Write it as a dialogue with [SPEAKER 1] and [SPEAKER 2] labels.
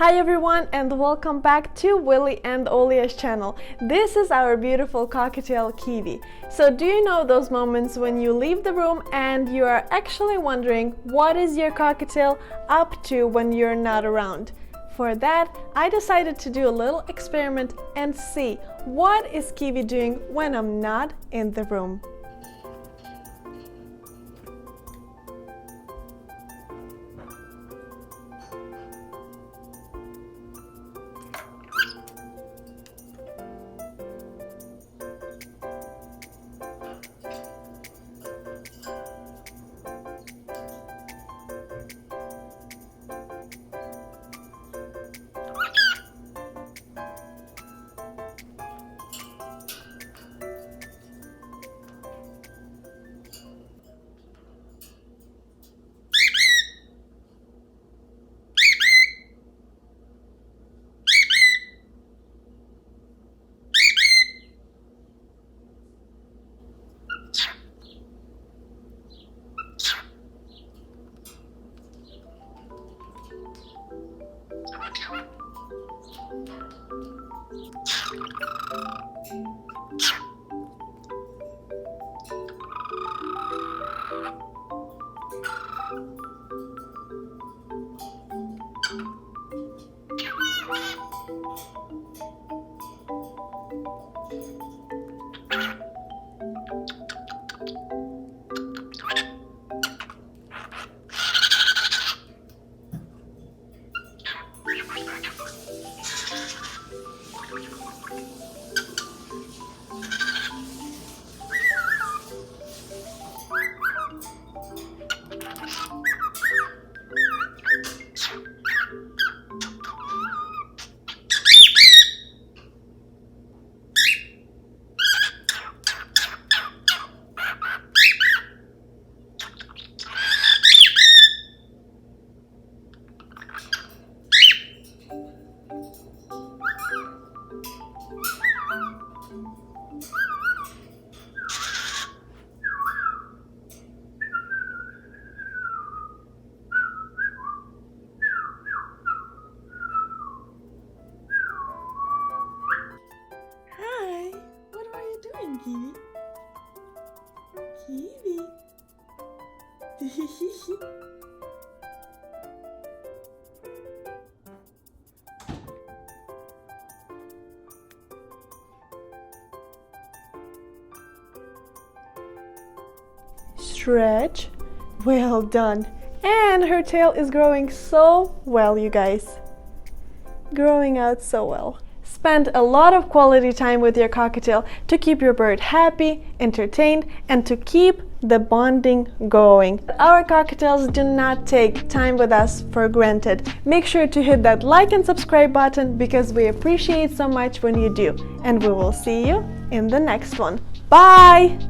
[SPEAKER 1] Hi everyone and welcome back to Willie and Olia's channel. This is our beautiful cockatiel Kiwi. So do you know those moments when you leave the room and you are actually wondering what is your cockatiel up to when you're not around? For that, I decided to do a little experiment and see what is Kiwi doing when I'm not in the room. Kiwi. Kiwi. Stretch. Well done. And her tail is growing so well, you guys. Growing out so well. Spend a lot of quality time with your cockatiel to keep your bird happy, entertained, and to keep the bonding going. Our cockatiels do not take time with us for granted. Make sure to hit that like and subscribe button because we appreciate so much when you do. And we will see you in the next one. Bye!